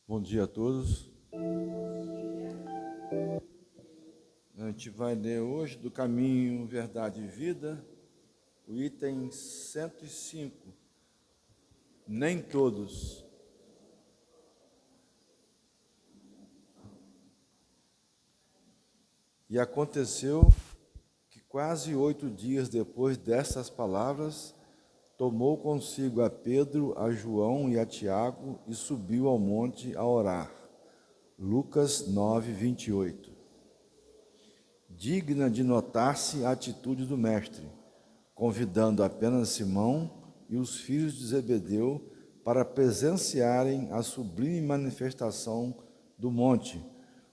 Bom dia a todos. A gente vai ler hoje do Caminho, Verdade e Vida, o item 105. Nem todos. E aconteceu que quase 8 dias depois dessas palavras, tomou consigo a Pedro, a João e a Tiago e subiu ao monte a orar. Lucas 9, 28. Digna de notar-se a atitude do mestre, convidando apenas Simão e os filhos de Zebedeu para presenciarem a sublime manifestação do monte,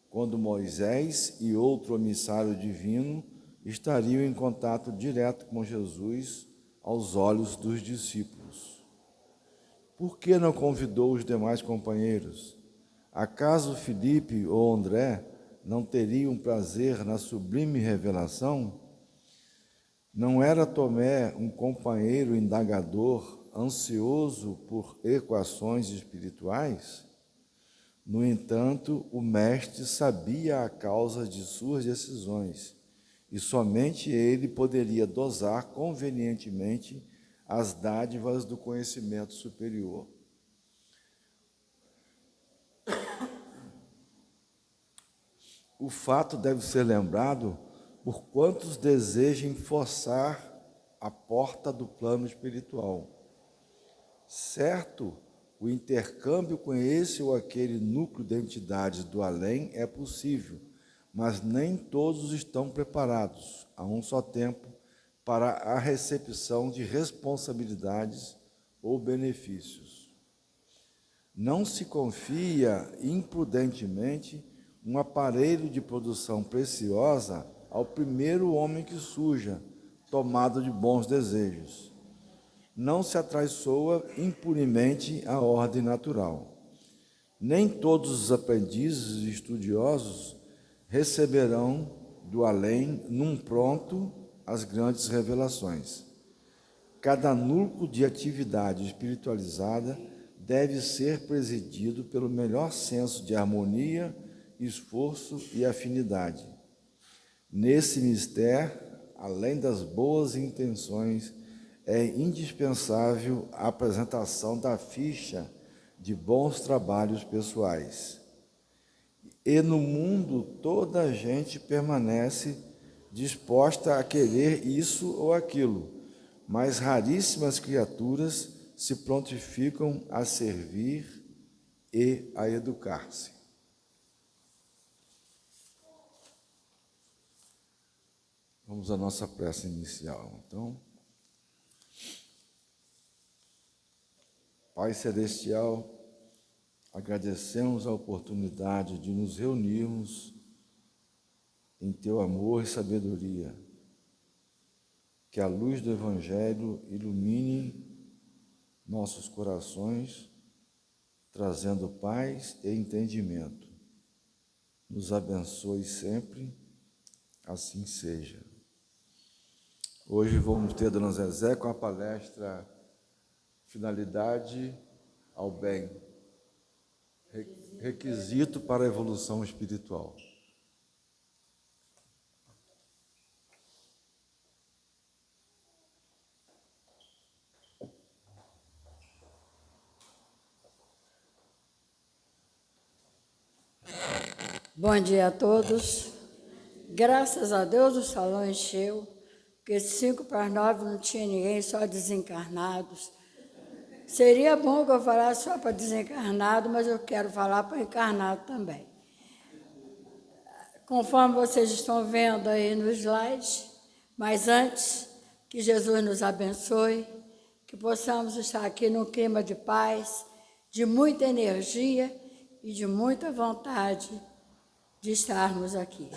quando Moisés e outro emissário divino estariam em contato direto com Jesus aos olhos dos discípulos. Por que não convidou os demais companheiros? Acaso Filipe ou André não teriam prazer na sublime revelação? Não era Tomé um companheiro indagador, ansioso por equações espirituais? No entanto, o mestre sabia a causa de suas decisões, e somente ele poderia dosar convenientemente as dádivas do conhecimento superior. O fato deve ser lembrado por quantos desejem forçar a porta do plano espiritual. Certo, o intercâmbio com esse ou aquele núcleo de entidades do além é possível, mas nem todos estão preparados, a um só tempo, para a recepção de responsabilidades ou benefícios. Não se confia imprudentemente um aparelho de produção preciosa ao primeiro homem que surja, tomado de bons desejos. Não se atraiçoa impunemente a ordem natural. Nem todos os aprendizes e estudiosos receberão do além, num pronto, as grandes revelações. Cada núcleo de atividade espiritualizada deve ser presidido pelo melhor senso de harmonia, esforço e afinidade. Nesse mistério, além das boas intenções, é indispensável a apresentação da ficha de bons trabalhos pessoais. E no mundo toda a gente permanece disposta a querer isso ou aquilo, mas raríssimas criaturas se prontificam a servir e a educar-se. Vamos à nossa prece inicial, então. Pai Celestial, agradecemos a oportunidade de nos reunirmos em Teu amor e sabedoria. Que a luz do Evangelho ilumine nossos corações, trazendo paz e entendimento. Nos abençoe sempre, assim seja. Hoje vamos ter a Dona Zezé com a palestra Finalidade ao Bem, requisito para a evolução espiritual. Bom dia a todos. Graças a Deus o salão encheu, porque 8:55 não tinha ninguém, só desencarnados. Seria bom que eu falasse só para desencarnado, mas eu quero falar para encarnado também. Conforme vocês estão vendo aí no slide, mas antes, que Jesus nos abençoe, que possamos estar aqui num clima de paz, de muita energia e de muita vontade de estarmos aqui.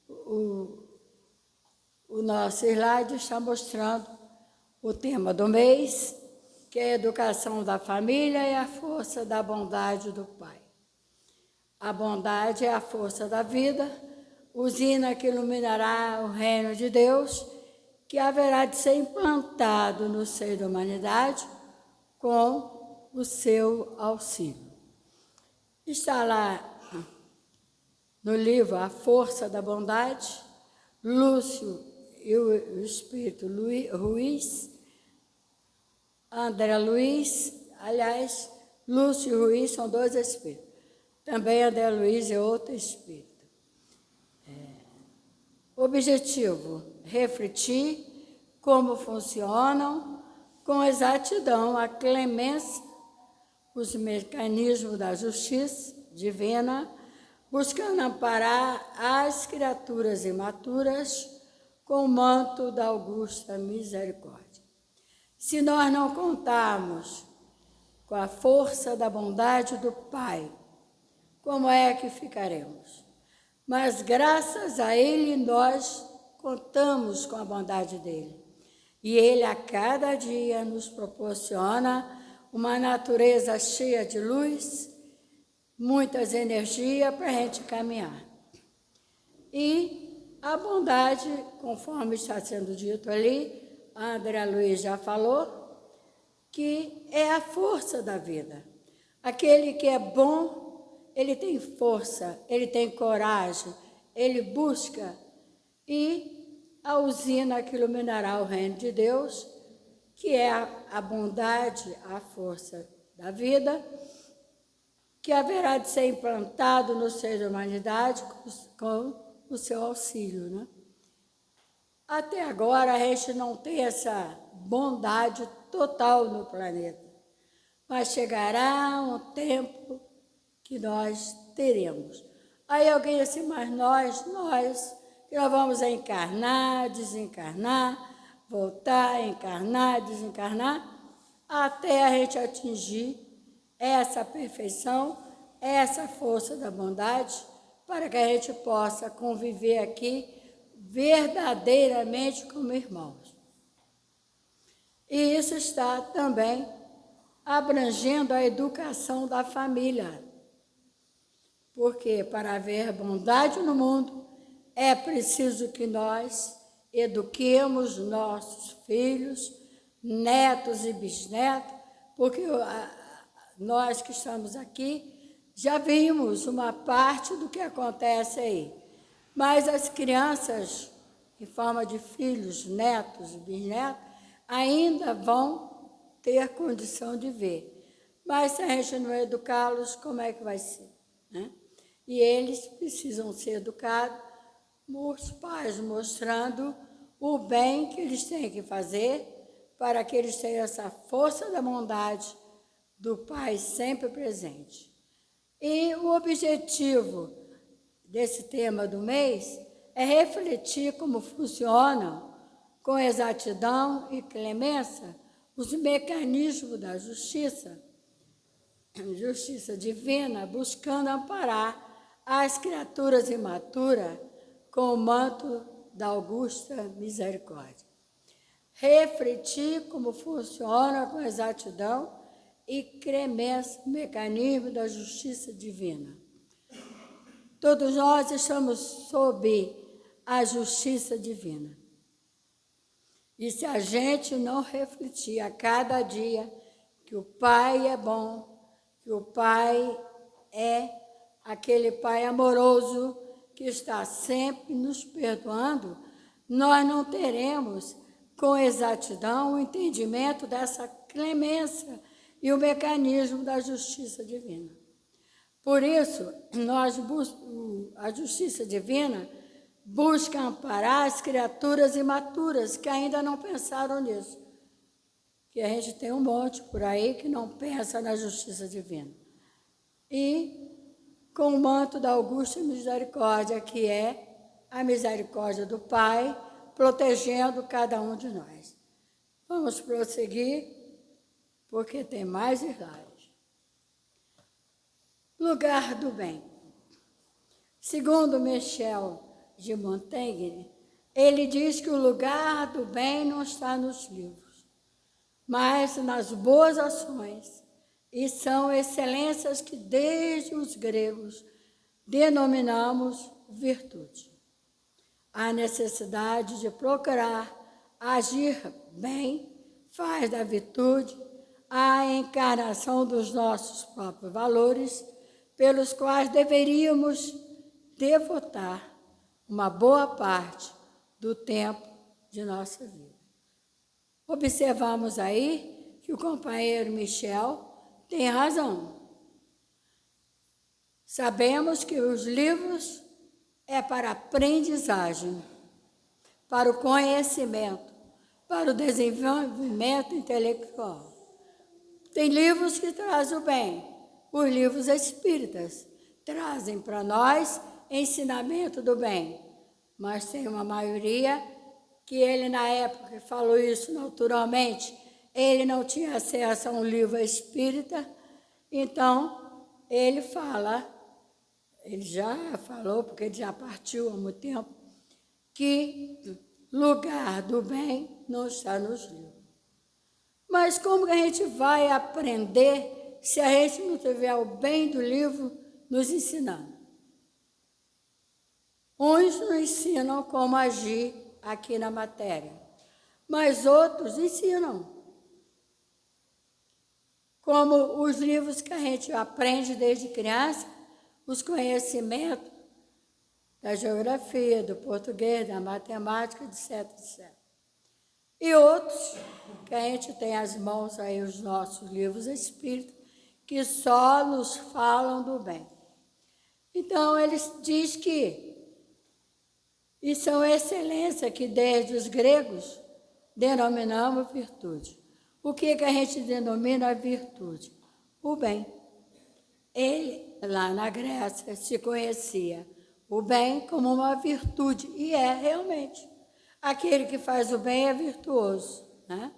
O nosso slide está mostrando o tema do mês, que é a educação da família e a força da bondade do Pai. A bondade é a força da vida, usina que iluminará o reino de Deus, que haverá de ser implantado no seio da humanidade com o seu auxílio. Está lá no livro A Força da Bondade, Lúcio e o Espírito Ruiz, André Luiz, aliás, Lúcio e Ruiz são dois espíritos. Também André Luiz é outro espírito. Objetivo: refletir como funcionam com exatidão a clemência, os mecanismos da justiça divina, buscando amparar as criaturas imaturas com o manto da augusta misericórdia. Se nós não contarmos com a força da bondade do Pai, como é que ficaremos? Mas graças a Ele nós contamos com a bondade dEle. E Ele a cada dia nos proporciona uma natureza cheia de luz, muitas energias para a gente caminhar. E a bondade, conforme está sendo dito ali, a André Luiz já falou, que é a força da vida. Aquele que é bom, ele tem força, ele tem coragem, ele busca, e a usina que iluminará o reino de Deus, que é a bondade, a força da vida, que haverá de ser implantado no seio da humanidade com o seu auxílio, né? Até agora a gente não tem essa bondade total no planeta, mas chegará um tempo que nós teremos. Aí alguém diz assim, mas nós vamos encarnar, desencarnar, voltar, encarnar, desencarnar, até a gente atingir essa perfeição, essa força da bondade, para que a gente possa conviver aqui verdadeiramente como irmãos. E isso está também abrangendo a educação da família. Porque para haver bondade no mundo, é preciso que nós eduquemos nossos filhos, netos e bisnetos, porque nós que estamos aqui já vimos uma parte do que acontece aí. Mas as crianças, em forma de filhos, netos e bisnetos, ainda vão ter condição de ver. Mas se a gente não educá-los, como é que vai ser, né? E eles precisam ser educados, os pais mostrando o bem que eles têm que fazer para que eles tenham essa força da bondade do Pai sempre presente. E o objetivo desse tema do mês é refletir como funcionam, com exatidão e clemência, os mecanismos da justiça divina, buscando amparar as criaturas imaturas com o manto da augusta misericórdia. Refletir como funciona com exatidão e clemência o mecanismo da justiça divina. Todos nós estamos sob a justiça divina. E se a gente não refletir a cada dia que o Pai é bom, que o Pai é aquele Pai amoroso que está sempre nos perdoando, nós não teremos com exatidão o entendimento dessa clemência e o mecanismo da justiça divina. Por isso, a justiça divina busca amparar as criaturas imaturas que ainda não pensaram nisso. Que a gente tem um monte por aí que não pensa na justiça divina. E com o manto da augusta misericórdia, que é a misericórdia do Pai, protegendo cada um de nós. Vamos prosseguir, porque tem mais slides. Lugar do bem. Segundo Michel de Montaigne, ele diz que o lugar do bem não está nos livros, mas nas boas ações, e são excelências que desde os gregos denominamos virtude. A necessidade de procurar agir bem faz da virtude a encarnação dos nossos próprios valores pelos quais deveríamos devotar uma boa parte do tempo de nossa vida. Observamos aí que o companheiro Michel tem razão. Sabemos que os livros é para aprendizagem, para o conhecimento, para o desenvolvimento intelectual. Tem livros que trazem o bem. Os livros espíritas trazem para nós ensinamento do bem. Mas tem uma maioria que ele, na época que falou isso naturalmente, ele não tinha acesso a um livro espírita, então ele fala, ele já falou, porque ele já partiu há muito tempo, que lugar do bem não está nos livros. Mas como que a gente vai aprender se a gente não tiver o bem do livro nos ensinando? Uns nos ensinam como agir aqui na matéria, mas outros ensinam. Como os livros que a gente aprende desde criança, os conhecimentos da geografia, do português, da matemática, etc, etc. E outros que a gente tem às mãos aí, os nossos livros espíritas, que só nos falam do bem. Então, ele diz que isso é uma excelência que desde os gregos denominamos virtude. O que a gente denomina virtude? O bem. Ele, lá na Grécia, se conhecia o bem como uma virtude, e é realmente. Aquele que faz o bem é virtuoso, né?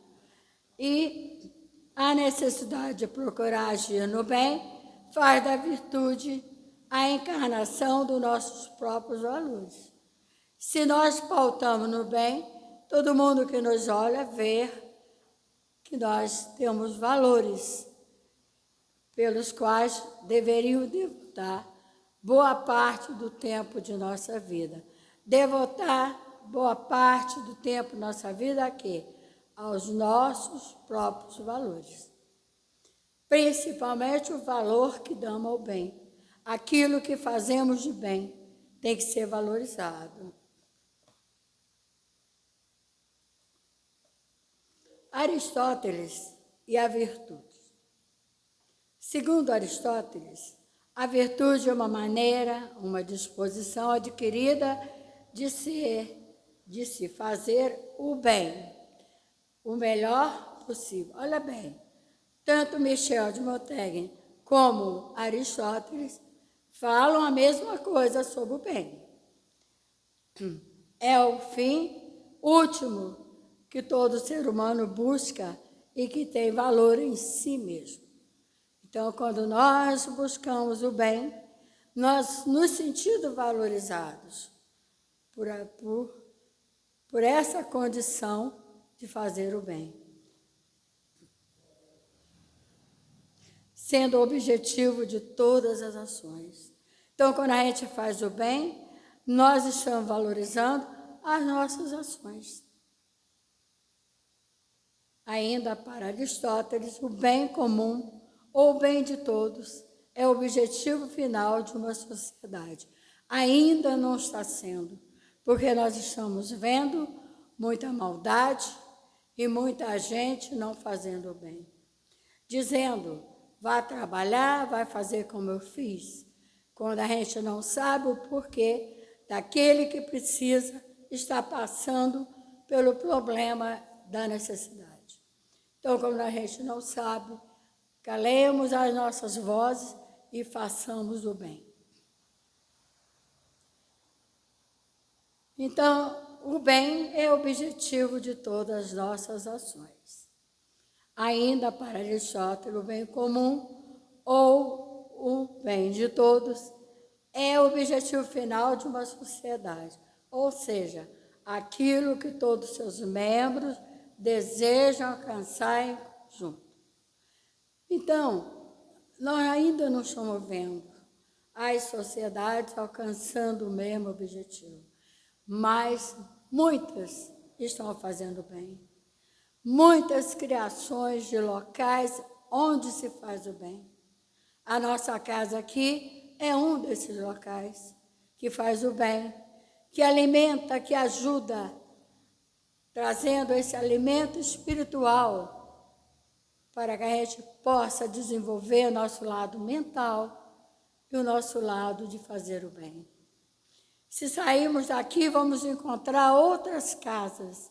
E a necessidade de procurar agir no bem faz da virtude a encarnação dos nossos próprios valores. Se nós pautamos no bem, todo mundo que nos olha vê que nós temos valores pelos quais deveríamos devotar boa parte do tempo de nossa vida. Devotar boa parte do tempo da nossa vida a quê? Aos nossos próprios valores. Principalmente o valor que damos ao bem. Aquilo que fazemos de bem tem que ser valorizado. Aristóteles e a virtude. Segundo Aristóteles, a virtude é uma maneira, uma disposição adquirida de se fazer o bem, o melhor possível. Olha bem, tanto Michel de Montaigne como Aristóteles falam a mesma coisa sobre o bem. É o fim último que todo ser humano busca e que tem valor em si mesmo. Então, quando nós buscamos o bem, nós nos sentimos valorizados por essa condição de fazer o bem. Sendo o objetivo de todas as ações. Então, quando a gente faz o bem, nós estamos valorizando as nossas ações. Ainda para Aristóteles, o bem comum ou o bem de todos é o objetivo final de uma sociedade. Ainda não está sendo, porque nós estamos vendo muita maldade e muita gente não fazendo o bem. Dizendo, vá trabalhar, vai fazer como eu fiz, quando a gente não sabe o porquê daquele que precisa estar passando pelo problema da necessidade. Então, como a gente não sabe, calemos as nossas vozes e façamos o bem. Então, o bem é o objetivo de todas as nossas ações. Ainda para Aristóteles, o bem comum ou o bem de todos é o objetivo final de uma sociedade, ou seja, aquilo que todos os seus membros desejam alcançar em conjunto. Então, nós ainda não estamos vendo as sociedades alcançando o mesmo objetivo, mas muitas estão fazendo bem. Muitas criações de locais onde se faz o bem. A nossa casa aqui é um desses locais que faz o bem, que alimenta, que ajuda, trazendo esse alimento espiritual para que a gente possa desenvolver o nosso lado mental e o nosso lado de fazer o bem. Se sairmos daqui, vamos encontrar outras casas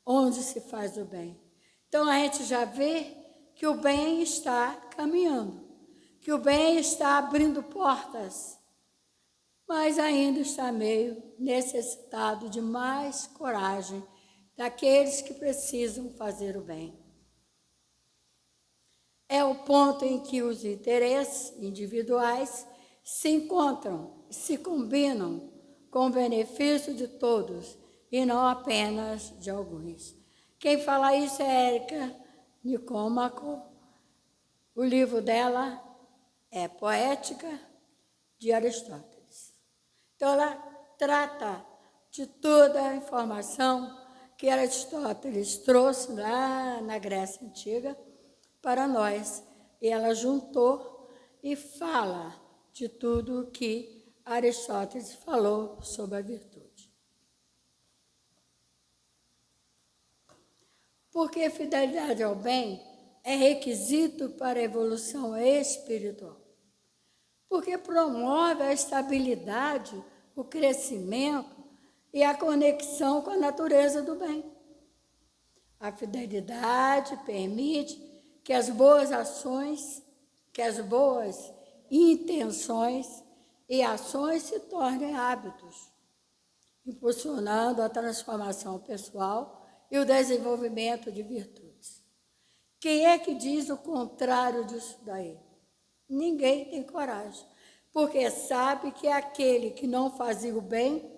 onde se faz o bem. Então, a gente já vê que o bem está caminhando, que o bem está abrindo portas, mas ainda está meio necessitado de mais coragem daqueles que precisam fazer o bem. É o ponto em que os interesses individuais se encontram, se combinam com o benefício de todos e não apenas de alguns. Quem fala isso é Érica Nicômaco. O livro dela é Poética de Aristóteles. Então, ela trata de toda a informação que Aristóteles trouxe lá na Grécia Antiga para nós. E ela juntou e fala de tudo o que Aristóteles falou sobre a virtude. Porque fidelidade ao bem é requisito para a evolução espiritual. Porque promove a estabilidade, o crescimento e a conexão com a natureza do bem. A fidelidade permite que as boas ações, que as boas intenções e ações se tornem hábitos, impulsionando a transformação pessoal e o desenvolvimento de virtudes. Quem é que diz o contrário disso daí? Ninguém tem coragem, porque sabe que é aquele que não fazia o bem,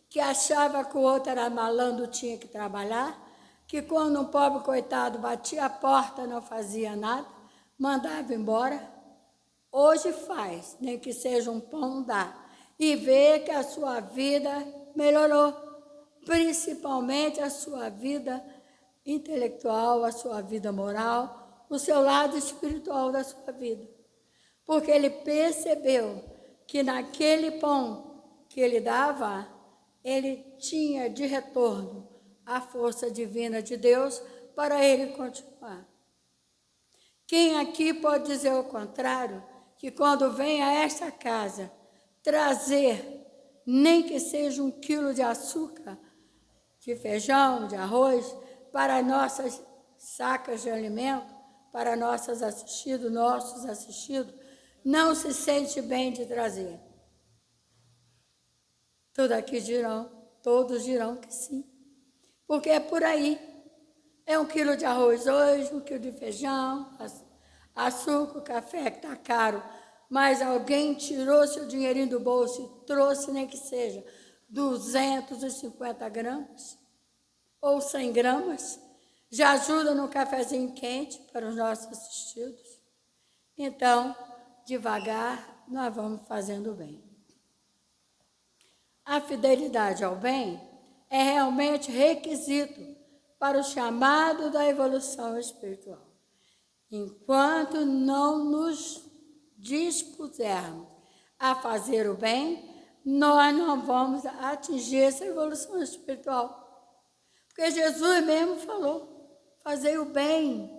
que achava que o outro era malandro, tinha que trabalhar, que quando um pobre coitado batia a porta, não fazia nada, mandava embora. Hoje faz, nem que seja um pão, dá. E vê que a sua vida melhorou, principalmente a sua vida intelectual, a sua vida moral, o seu lado espiritual da sua vida. Porque ele percebeu que naquele pão que ele dava, ele tinha de retorno a força divina de Deus para ele continuar. Quem aqui pode dizer o contrário? Que quando vem a esta casa trazer, nem que seja 1 quilo de açúcar, de feijão, de arroz, para nossas sacas de alimento, para nossos assistidos, não se sente bem de trazer. Todos dirão que sim. Porque é por aí. É 1 quilo de arroz hoje, 1 quilo de feijão, açúcar, café que está caro, mas alguém tirou seu dinheirinho do bolso e trouxe, nem que seja 250 gramas ou 100 gramas, já ajuda no cafezinho quente para os nossos assistidos. Então, devagar, nós vamos fazendo bem. A fidelidade ao bem é realmente requisito para o chamado da evolução espiritual. Enquanto não nos dispusermos a fazer o bem, nós não vamos atingir essa evolução espiritual. Porque Jesus mesmo falou, fazer o bem.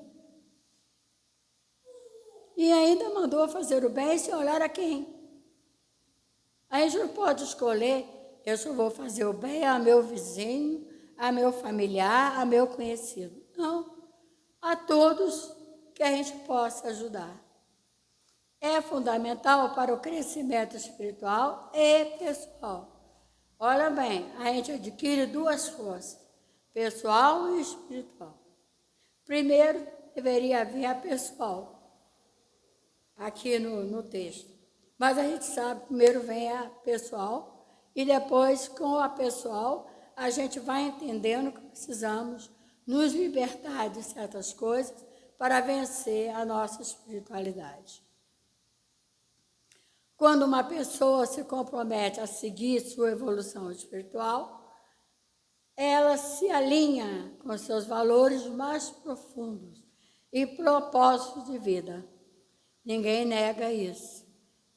E ainda mandou fazer o bem sem olhar a quem. A gente não pode escolher, eu só vou fazer o bem a meu vizinho, a meu familiar, a meu conhecido. Não, a todos que a gente possa ajudar. É fundamental para o crescimento espiritual e pessoal. Olha bem, a gente adquire 2 forças, pessoal e espiritual. Primeiro, deveria haver a pessoal, aqui no texto. Mas a gente sabe, primeiro vem a pessoal, e depois, com a pessoal, a gente vai entendendo que precisamos nos libertar de certas coisas para vencer a nossa espiritualidade. Quando uma pessoa se compromete a seguir sua evolução espiritual, ela se alinha com seus valores mais profundos e propósitos de vida. Ninguém nega isso.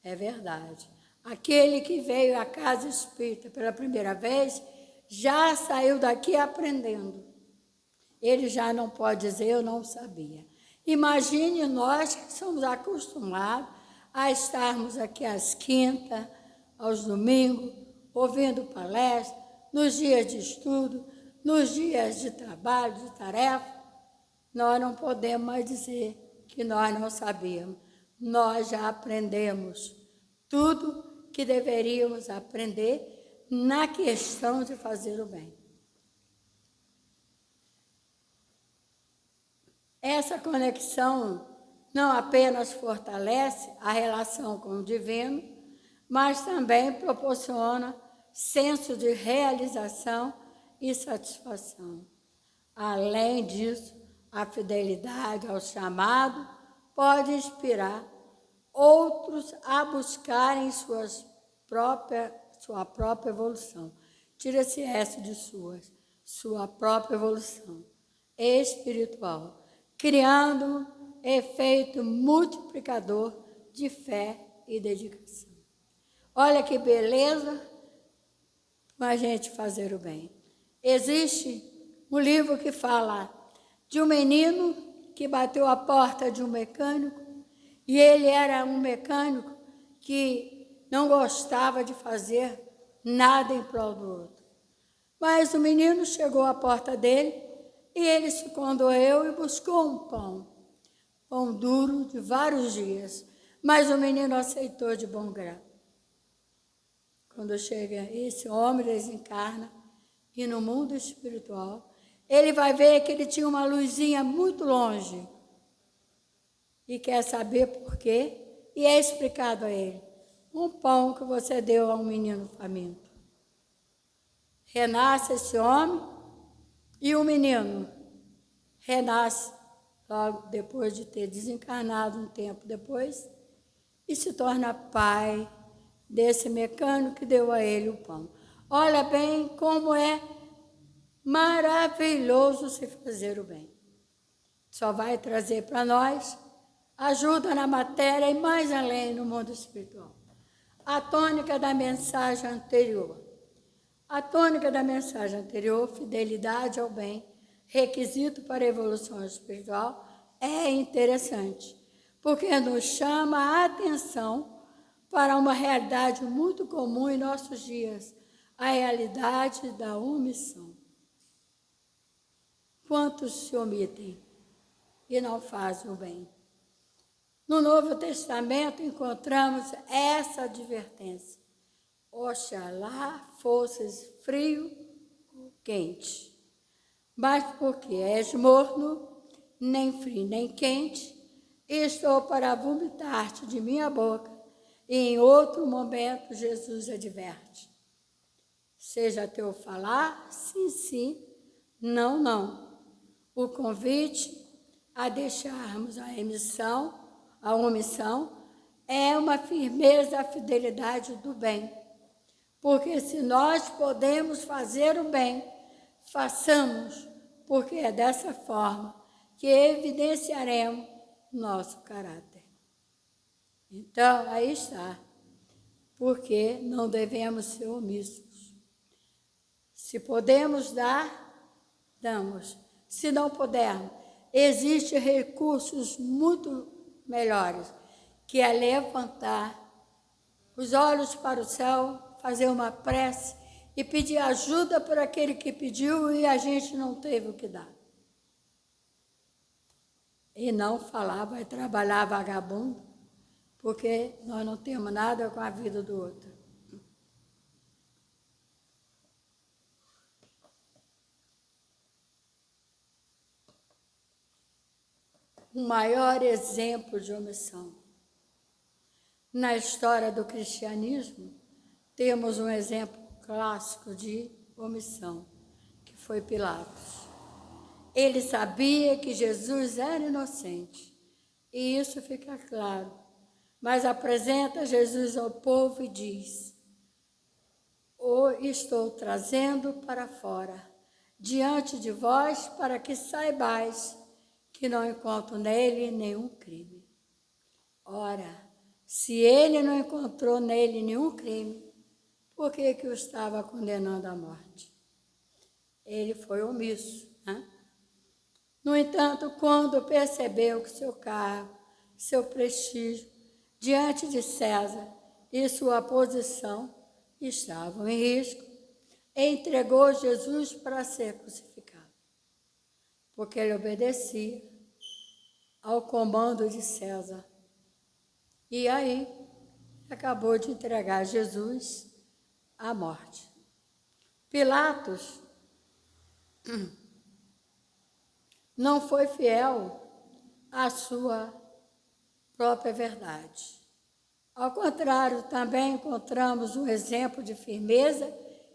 É verdade. Aquele que veio à casa espírita pela primeira vez, já saiu daqui aprendendo. Ele já não pode dizer, eu não sabia. Imagine nós que somos acostumados a estarmos aqui às quintas, aos domingos, ouvindo palestras, nos dias de estudo, nos dias de trabalho, de tarefa. Nós não podemos mais dizer que nós não sabíamos. Nós já aprendemos tudo que deveríamos aprender na questão de fazer o bem. Essa conexão não apenas fortalece a relação com o divino, mas também proporciona senso de realização e satisfação. Além disso, a fidelidade ao chamado pode inspirar outros a buscarem sua própria evolução. Tira-se essa de sua própria evolução espiritual, criando um efeito multiplicador de fé e dedicação. Olha que beleza para a gente fazer o bem. Existe um livro que fala de um menino que bateu a porta de um mecânico, e ele era um mecânico que não gostava de fazer nada em prol do outro. Mas o menino chegou à porta dele e ele se condoeu e buscou um pão duro de vários dias, mas o menino aceitou de bom grado. Quando chega esse homem, desencarna, e no mundo espiritual, ele vai ver que ele tinha uma luzinha muito longe e quer saber por quê, e é explicado a ele: um pão que você deu a um menino faminto. Renasce esse homem e o menino renasce logo depois de ter desencarnado um tempo depois e se torna pai desse mecânico que deu a ele o pão. Olha bem como é maravilhoso se fazer o bem. Só vai trazer para nós ajuda na matéria e mais além no mundo espiritual. A tônica da mensagem anterior. A tônica da mensagem anterior, fidelidade ao bem, requisito para a evolução espiritual, é interessante, porque nos chama a atenção para uma realidade muito comum em nossos dias, a realidade da omissão. Quantos se omitem e não fazem o bem? No Novo Testamento encontramos essa advertência: oxalá fosses frio ou quente, mas porque és morno, nem frio nem quente, estou para vomitar-te de minha boca. E em outro momento Jesus adverte: seja teu falar, sim, sim, não, não. O convite a deixarmos a omissão, é uma firmeza à fidelidade do bem. Porque se nós podemos fazer o bem, façamos, porque é dessa forma que evidenciaremos nosso caráter. Então, aí está. Porque não devemos ser omissos. Se podemos dar, damos. Se não pudermos, existem recursos muito melhores, que é levantar os olhos para o céu, fazer uma prece e pedir ajuda por aquele que pediu e a gente não teve o que dar. E não falar, vai trabalhar vagabundo, porque nós não temos nada com a vida do outro. O maior exemplo de omissão. Na história do cristianismo, temos um exemplo clássico de omissão, que foi Pilatos. Ele sabia que Jesus era inocente, e isso fica claro, mas apresenta Jesus ao povo e diz: o estou trazendo para fora, diante de vós, para que saibais que não encontro nele nenhum crime. Ora, se ele não encontrou nele nenhum crime, por que o estava condenando à morte? Ele foi omisso, né? No entanto, quando percebeu que seu cargo, seu prestígio diante de César e sua posição estavam em risco, entregou Jesus para ser crucificado, porque ele obedecia ao comando de César. E aí, acabou de entregar Jesus à morte. Pilatos não foi fiel à sua própria verdade. Ao contrário, também encontramos um exemplo de firmeza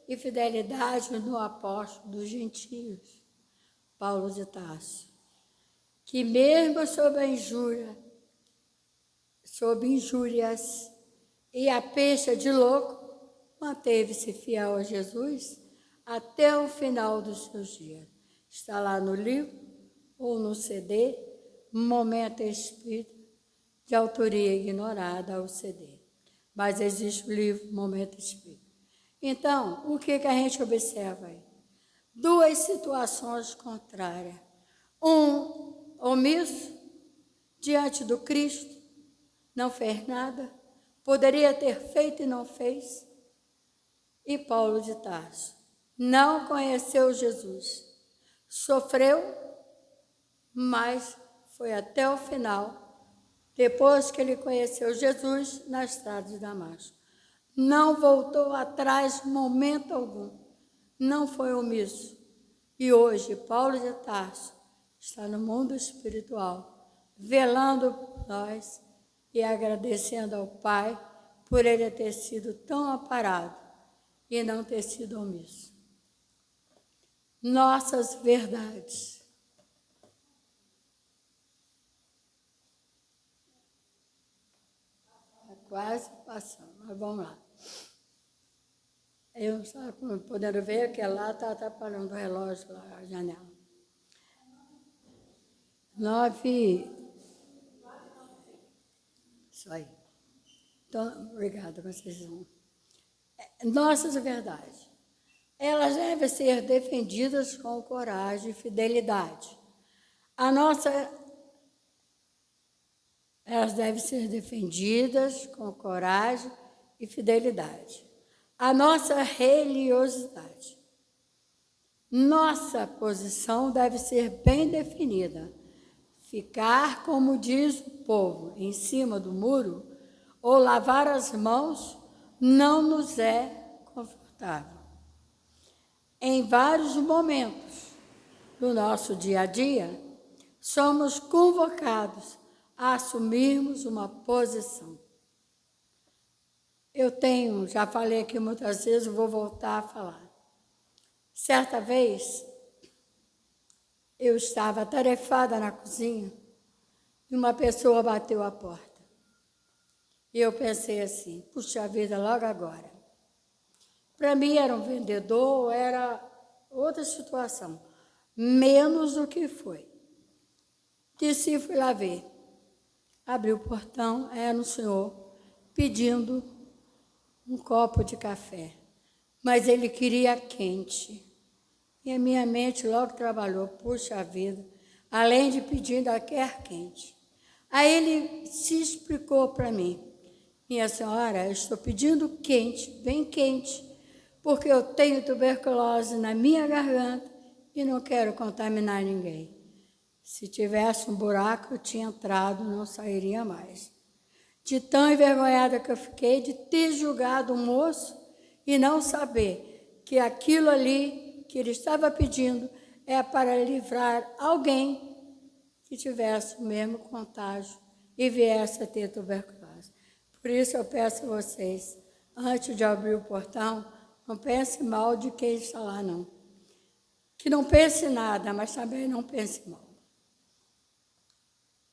e fidelidade no apóstolo dos gentios, Paulo de Tarso, que mesmo sob injúrias e a pecha de louco, manteve-se fiel a Jesus até o final dos seus dias. Está lá no livro ou no CD, Momento Espírita, de autoria ignorada ao CD. Mas existe o livro Momento Espírita. Então, o que a gente observa aí? Duas situações contrárias. Um omisso diante do Cristo, não fez nada, poderia ter feito e não fez. E Paulo de Tarso não conheceu Jesus, sofreu, mas foi até o final, depois que ele conheceu Jesus na estrada de Damasco. Não voltou atrás momento algum, não foi omisso. E hoje, Paulo de Tarso está no mundo espiritual, velando por nós e agradecendo ao Pai por ele ter sido tão aparado e não ter sido omisso. Nossas verdades. Quase passando, mas vamos lá. Eu não estava podendo ver que lá está atrapalhando o relógio, lá, a janela. 9. Isso aí. Então, obrigada, vocês vão. Nossas verdades. Elas devem ser defendidas com coragem e fidelidade. Elas devem ser defendidas com coragem e fidelidade. A nossa religiosidade. Nossa posição deve ser bem definida. Ficar, como diz o povo, em cima do muro ou lavar as mãos não nos é confortável. Em vários momentos do nosso dia a dia, somos convocados a assumirmos uma posição. Já falei aqui muitas vezes, vou voltar a falar. Certa vez, eu estava atarefada na cozinha e uma pessoa bateu a porta. E eu pensei assim, puxa vida, logo agora. Para mim era um vendedor, era outra situação, menos do que foi. Desci e fui lá ver. Abri o portão, era um senhor pedindo um copo de café, mas ele queria quente. E a minha mente logo trabalhou, puxa vida, além de pedir, ainda quer quente. Aí ele se explicou para mim, minha senhora, eu estou pedindo quente, bem quente, porque eu tenho tuberculose na minha garganta e não quero contaminar ninguém. Se tivesse um buraco, eu tinha entrado, não sairia mais. De tão envergonhada que eu fiquei de ter julgado o moço e não saber que aquilo ali que ele estava pedindo é para livrar alguém que tivesse o mesmo contágio e viesse a ter tuberculose. Por isso eu peço a vocês, antes de abrir o portão, não pense mal de quem está lá, não. Que não pense nada, mas também não pense mal.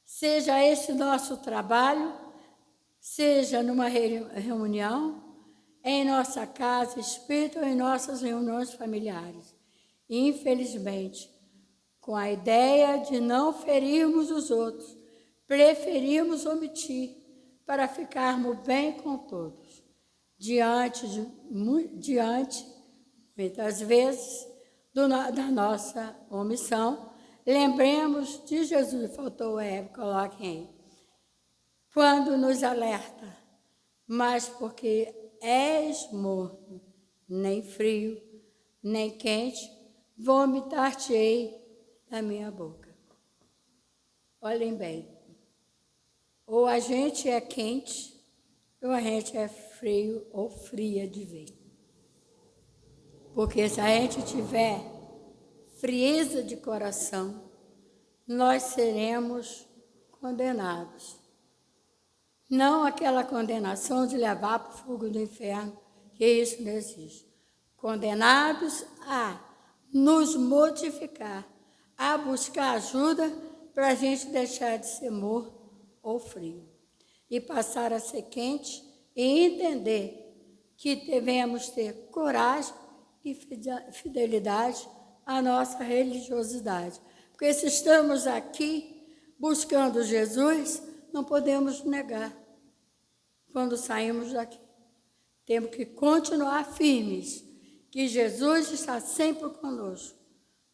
Seja esse nosso trabalho, seja numa reunião, em nossa casa espírita ou em nossas reuniões familiares. Infelizmente, com a ideia de não ferirmos os outros, preferimos omitir para ficarmos bem com todos. Diante, muitas vezes, da nossa omissão, lembremos de Jesus, faltou coloquem aí, quando nos alerta, mas porque és morno, nem frio, nem quente, vomitar-te-ei da minha boca. Olhem bem, ou a gente é quente, ou a gente é frio ou fria de vez. Porque se a gente tiver frieza de coração, nós seremos condenados. Não aquela condenação de levar para o fogo do inferno, que isso não existe. Condenados a nos modificar, a buscar ajuda para a gente deixar de ser morno ou frio e passar a ser quente e entender que devemos ter coragem e fidelidade à nossa religiosidade. Porque se estamos aqui buscando Jesus, não podemos negar quando saímos daqui. Temos que continuar firmes, que Jesus está sempre conosco,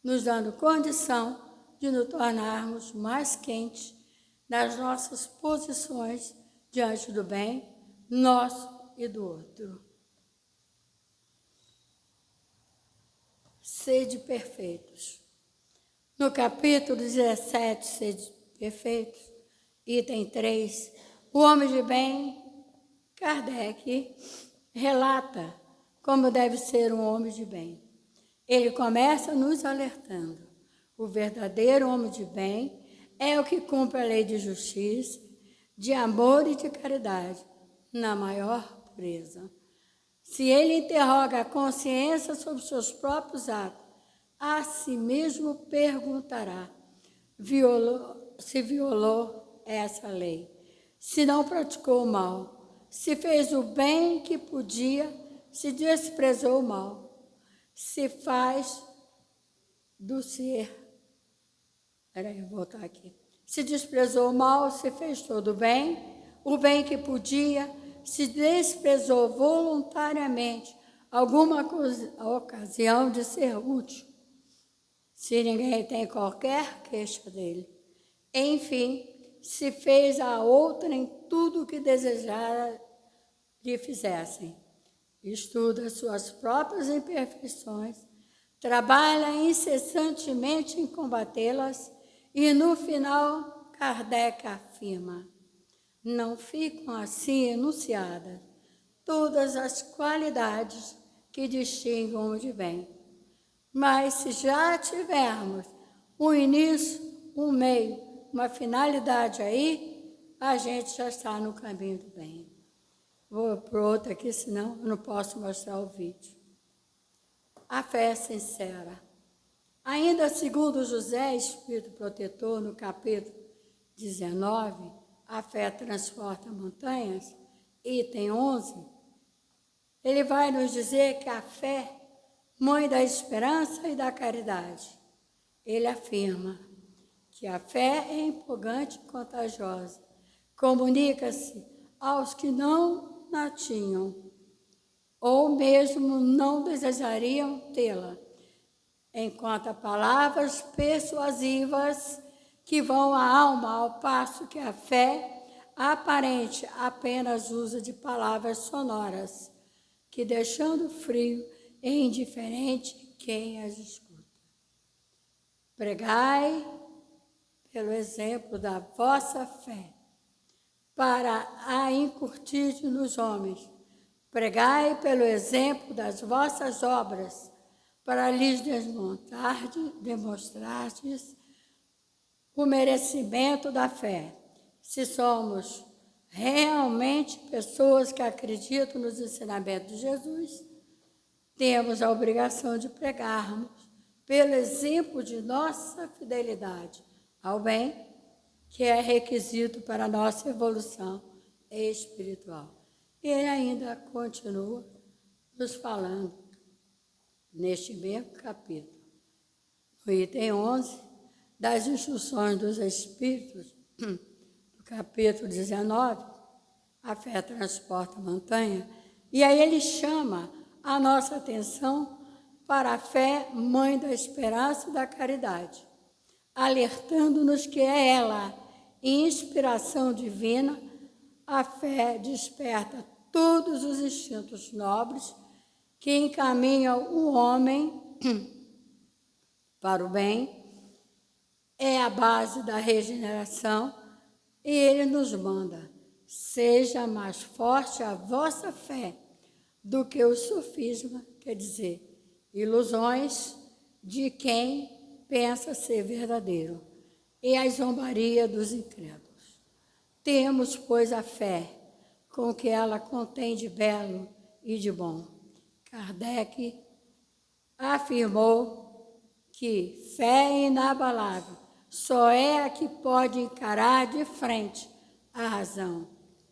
nos dando condição de nos tornarmos mais quentes nas nossas posições diante do bem, nosso e do outro. Sede perfeitos. No capítulo 17, Sede perfeitos, item 3, o homem de bem, Kardec, relata como deve ser um homem de bem. Ele começa nos alertando. O verdadeiro homem de bem é o que cumpre a lei de justiça, de amor e de caridade, na maior pureza. Se ele interroga a consciência sobre seus próprios atos, a si mesmo perguntará se violou essa lei, se não praticou o mal, se fez o bem que podia, se desprezou o mal, se faz do ser. Peraí, vou voltar aqui. Se desprezou o mal, se fez todo o bem que podia, se desprezou voluntariamente alguma ocasião de ser útil, se ninguém tem qualquer queixa dele. Enfim, se fez a outrem tudo o que desejara lhe fizessem. Estuda suas próprias imperfeições, trabalha incessantemente em combatê-las e, no final, Kardec afirma: não ficam assim enunciadas todas as qualidades que distinguem o homem de bem. Mas se já tivermos um início, um meio, uma finalidade aí, a gente já está no caminho do bem. Vou para outro aqui, senão eu não posso mostrar o vídeo. A fé sincera. Ainda segundo José, Espírito Protetor, no capítulo 19, a fé transporta montanhas, item 11, ele vai nos dizer que a fé, mãe da esperança e da caridade. Ele afirma que a fé é empolgante e contagiosa, comunica-se aos que não a tinham, ou mesmo não desejariam tê-la, enquanto a palavras persuasivas que vão à alma, ao passo que a fé aparente apenas usa de palavras sonoras, que deixando frio e indiferente quem as escuta. Pregai pelo exemplo da vossa fé, para a incutir nos homens. Pregai pelo exemplo das vossas obras, para lhes demonstrardes o merecimento da fé. Se somos realmente pessoas que acreditam nos ensinamentos de Jesus, temos a obrigação de pregarmos pelo exemplo de nossa fidelidade ao bem, que é requisito para a nossa evolução espiritual. E ele ainda continua nos falando, neste mesmo capítulo, no item 11, das instruções dos Espíritos, do capítulo 19, A fé transporta montanha. E aí ele chama a nossa atenção para a fé, mãe da esperança e da caridade, alertando-nos que é ela, inspiração divina. A fé desperta todos os instintos nobres que encaminham o homem para o bem, é a base da regeneração, e ele nos manda: seja mais forte a vossa fé do que o sofisma, quer dizer, ilusões de quem pensa ser verdadeiro, e a zombaria dos incrédulos. Temos, pois, a fé com o que ela contém de belo e de bom. Kardec afirmou que fé inabalável só é a que pode encarar de frente a razão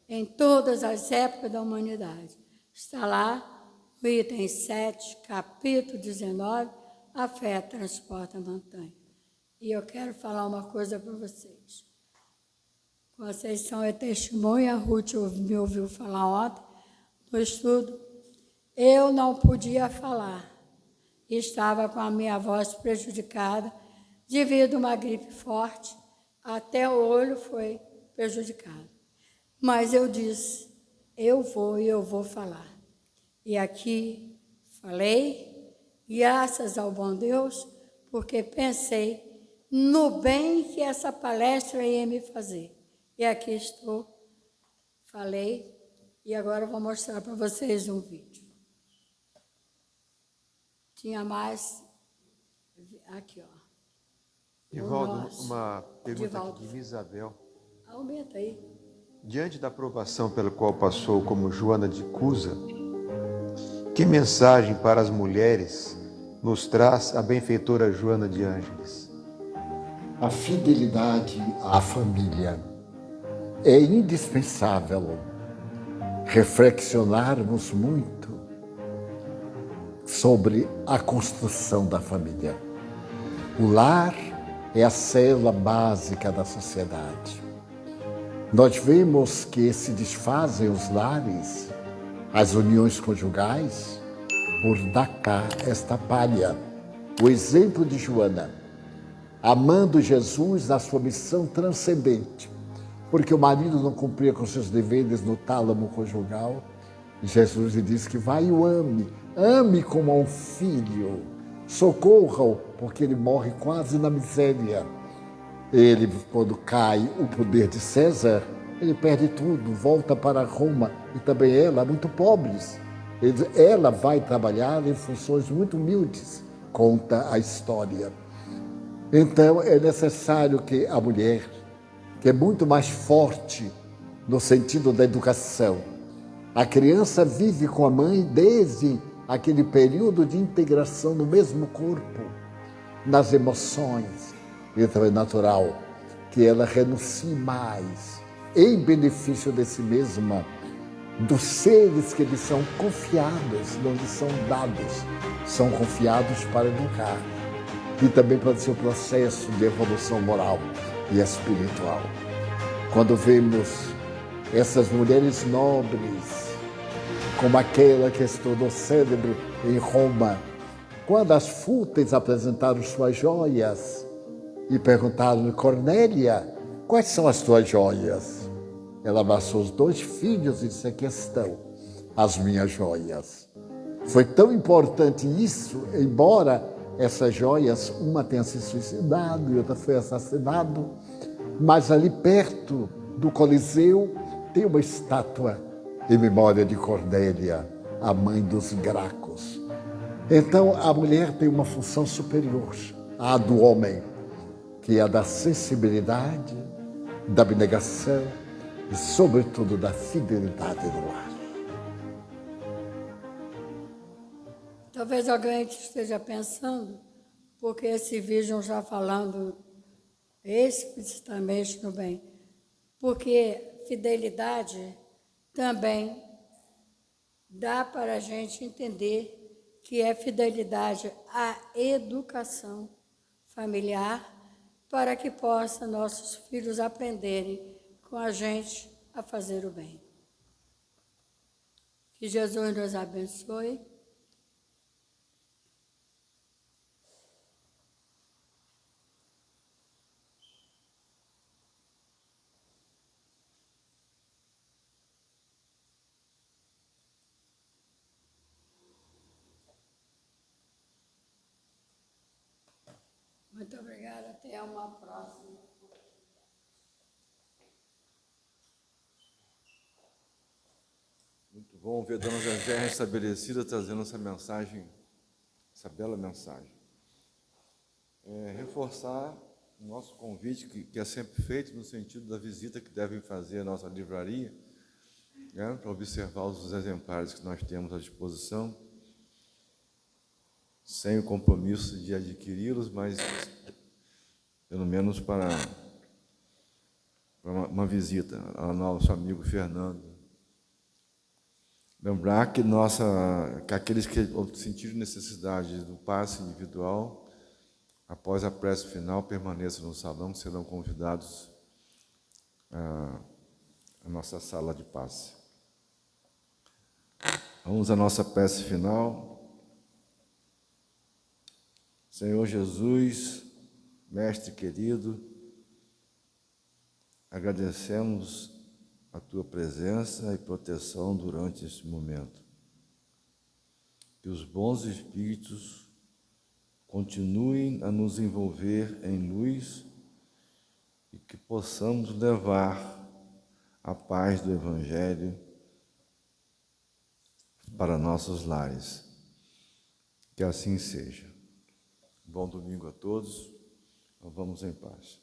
em todas as épocas da humanidade. Está lá no item 7, capítulo 19, a fé transporta a montanha. E eu quero falar uma coisa para vocês. Conceição é testemunha, a Ruth me ouviu falar ontem no estudo. Eu não podia falar. Estava com a minha voz prejudicada devido a uma gripe forte. Até o olho foi prejudicado. Mas eu disse, eu vou falar. E aqui falei, graças ao bom Deus, porque pensei no bem que essa palestra ia me fazer. E aqui estou, falei, e agora eu vou mostrar para vocês um vídeo. Tinha mais, aqui, ó. Divaldo, uma pergunta aqui de Isabel. Aumenta aí. Diante da provação pela qual passou como Joana de Cusa, que mensagem para as mulheres nos traz a benfeitora Joana de Ângeles? A fidelidade à família. É indispensável reflexionarmos muito sobre a construção da família. O lar é a célula básica da sociedade. Nós vemos que se desfazem os lares, as uniões conjugais, por dar cá esta palha. O exemplo de Joana, amando Jesus na sua missão transcendente, porque o marido não cumpria com seus deveres no tálamo conjugal, Jesus lhe disse que vai e o ame como a um filho, socorra-o, porque ele morre quase na miséria. Ele, quando cai o poder de César, ele perde tudo, volta para Roma, e também ela, muito pobres. Ela vai trabalhar em funções muito humildes, conta a história. Então, é necessário que a mulher, que é muito mais forte no sentido da educação, a criança vive com a mãe desde aquele período de integração no mesmo corpo, nas emoções. Então é natural que ela renuncie mais, em benefício de si mesma, dos seres que lhe são confiados, não lhe são dados, são confiados para educar. E também para o seu processo de evolução moral e espiritual. Quando vemos essas mulheres nobres, como aquela que estudou célebre em Roma, quando as fúteis apresentaram suas joias e perguntaram-lhe: Cornélia, quais são as tuas joias? Ela abraçou os 2 filhos e disse: aqui estão as minhas joias. Foi tão importante isso, embora essas joias, uma tenha se suicidado e outra foi assassinado, mas ali perto do Coliseu tem uma estátua em memória de Cornélia, a mãe dos Gracos. Então, a mulher tem uma função superior à do homem, que é a da sensibilidade, da abnegação e, sobretudo, da fidelidade no lar. Talvez alguém esteja pensando, porque esse vídeo já falando explicitamente no bem, porque fidelidade também dá para a gente entender que é fidelidade à educação familiar, para que possam nossos filhos aprenderem com a gente a fazer o bem. Que Jesus nos abençoe. Muito obrigada. Até uma próxima. Muito bom ver a Dona Zezé restabelecida, trazendo essa mensagem, essa bela mensagem. Reforçar o nosso convite, que é sempre feito no sentido da visita que devem fazer à nossa livraria, né, para observar os exemplares que nós temos à disposição, sem o compromisso de adquiri-los, mas pelo menos para uma visita ao nosso amigo Fernando. Lembrar que aqueles que sentirem necessidade do passe individual, após a prece final, permaneçam no salão, serão convidados à nossa sala de passe. Vamos à nossa prece final. Senhor Jesus, Mestre querido, agradecemos a Tua presença e proteção durante este momento. Que os bons espíritos continuem a nos envolver em luz e que possamos levar a paz do Evangelho para nossos lares. Que assim seja. Bom domingo a todos. Vamos em paz.